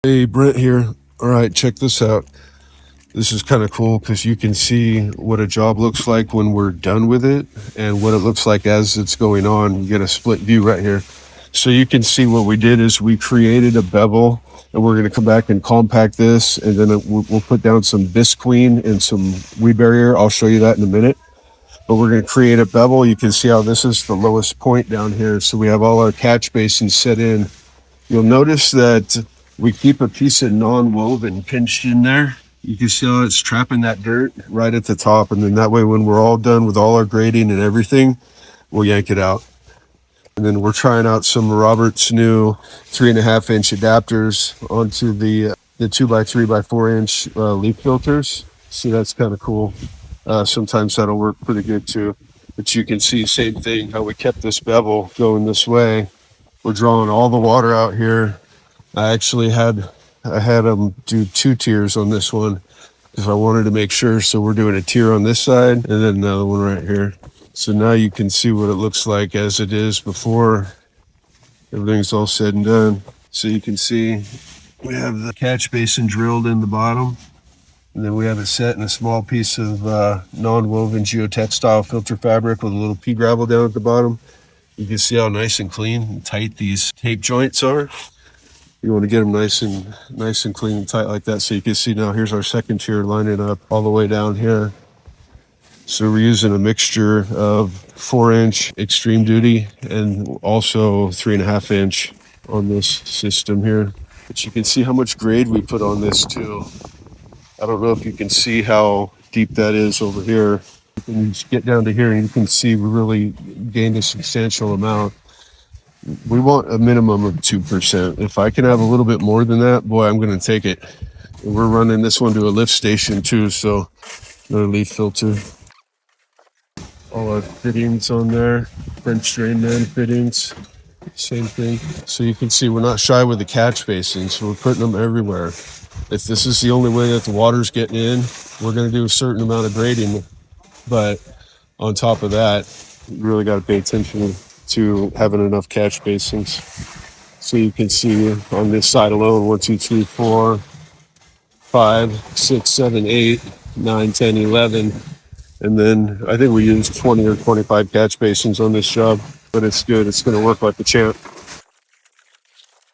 Hey, Brent here. All right, check this out. This is kind of cool because you can see what a job looks like when we're done with it and what it looks like as it's going on. You get a split view right here. So you can see what we did is we created a bevel, and we're going to come back and compact this, and then we'll put down some visqueen and some weed barrier. I'll show you that in a minute. But we're going to create a bevel. You can see how this is the lowest point down here. So we have all our catch basins set in. You'll notice that we keep a piece of non-woven pinched in there. You can see how it's trapping that dirt right at the top. And then that way, when we're all done with all our grading and everything, we'll yank it out. And then we're trying out some Robert's new 3.5-inch adapters onto the 2x3x4-inch leaf filters. See, that's kind of cool. Sometimes that'll work pretty good too. But you can see, same thing, how we kept this bevel going this way. We're drawing all the water out here. I had them do 2 tiers on this one because I wanted to make sure. So we're doing a tier on this side and then another one right here. So now you can see what it looks like as it is before everything's all said and done. So you can see we have the catch basin drilled in the bottom, and then we have it set in a small piece of non-woven geotextile filter fabric with a little pea gravel down at the bottom. You can see how nice and clean and tight these tape joints are. You want to get them nice and clean and tight like that. So you can see now here's our second tier lining up all the way down here. So we're using a mixture of 4-inch extreme duty and also 3.5-inch on this system here. But you can see how much grade we put on this too. I don't know if you can see how deep that is over here. You can just get down to here and you can see we really gained a substantial amount. We want a minimum of 2%. If I can have a little bit more than that, boy, I'm going to take it. And we're running this one to a lift station too, so another leaf filter. All our fittings on there, French drain man fittings, same thing. So you can see we're not shy with the catch basins, so we're putting them everywhere. If this is the only way that the water's getting in, we're going to do a certain amount of grading. But on top of that, you really got to pay attention to having enough catch basins. So you can see on this side alone, 1, 2, 3, 4, 5, 6, 7, 8, 9, 10, 11. And then I think we used 20 or 25 catch basins on this job, but it's good. It's going to work like a champ.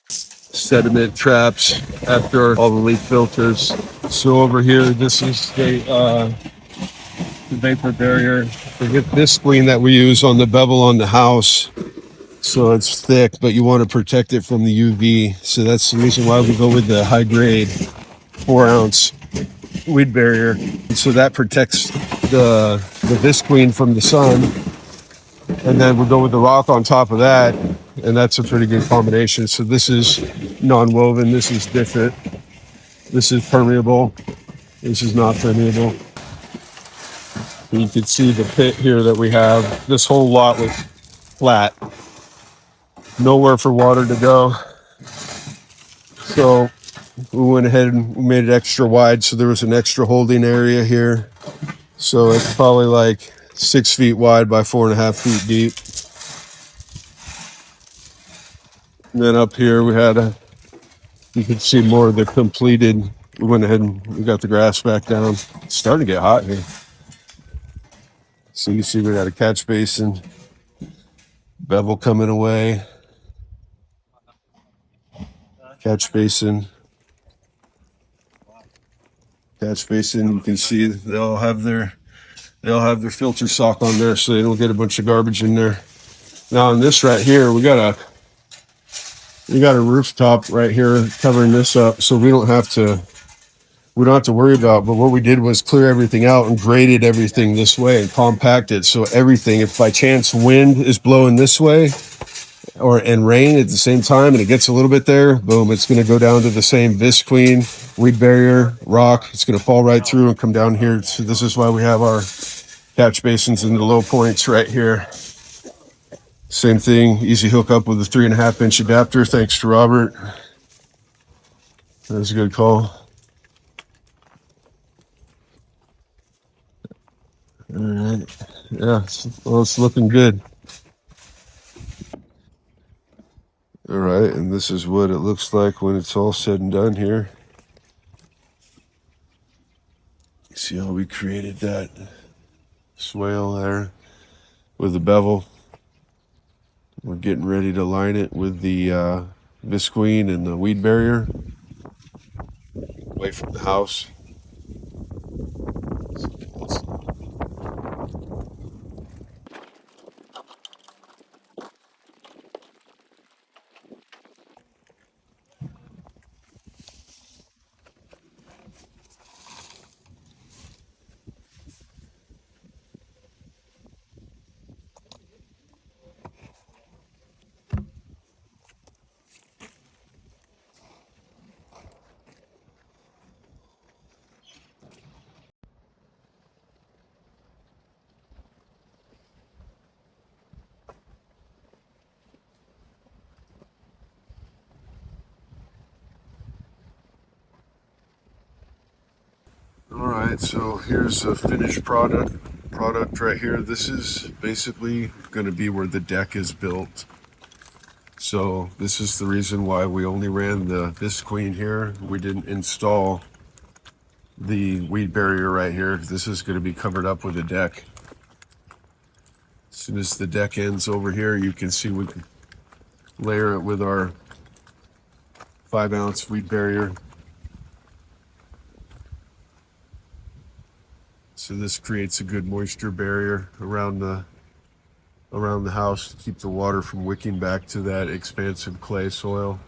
Sediment traps after all the leaf filters. So over here, this is the vapor barrier. Forget this screen that we use on the bevel on the house. So it's thick, but you want to protect it from the UV. So that's the reason why we go with the high grade 4-ounce weed barrier. And so that protects the visqueen from the sun. And then we go with the rock on top of that. And that's a pretty good combination. So this is non-woven. This is different. This is permeable. This is not permeable. You can see the pit here that we have. This whole lot was flat. Nowhere for water to go. So we went ahead and made it extra wide. So there was an extra holding area here. So it's probably like 6 feet wide by 4.5 feet deep. And then up here we had you can see more of the completed. We went ahead and we got the grass back down. It's starting to get hot here. So you see we got a catch basin, bevel coming away, catch basin. You can see they all have their filter sock on there, so they don't get a bunch of garbage in there. Now on this right here, we got a rooftop right here covering this up, so we don't have to worry about. But what we did was clear everything out and graded everything this way and compacted. So everything, if by chance wind is blowing this way and rain at the same time and it gets a little bit there, boom, it's going to go down to the same visqueen, weed barrier, rock. It's going to fall right through and come down here. So this is why we have our catch basins in the low points right here. Same thing, easy hookup with a 3.5-inch adapter. Thanks to Robert. That was a good call. All right. Yeah, well, it's looking good. All right. And And this is what it looks like when it's all said and done here. You see how we created that swale there with the bevel. We're getting ready to line it with the visqueen and the weed barrier away from the house. All right, so here's a finished product right here. This is basically going to be where the deck is built. So this is the reason why we only ran the visqueen here. We didn't install the weed barrier right here. This is going to be covered up with a deck. As soon as the deck ends over here, you can see we can layer it with our 5-ounce weed barrier. So this creates a good moisture barrier around the house to keep the water from wicking back to that expansive clay soil.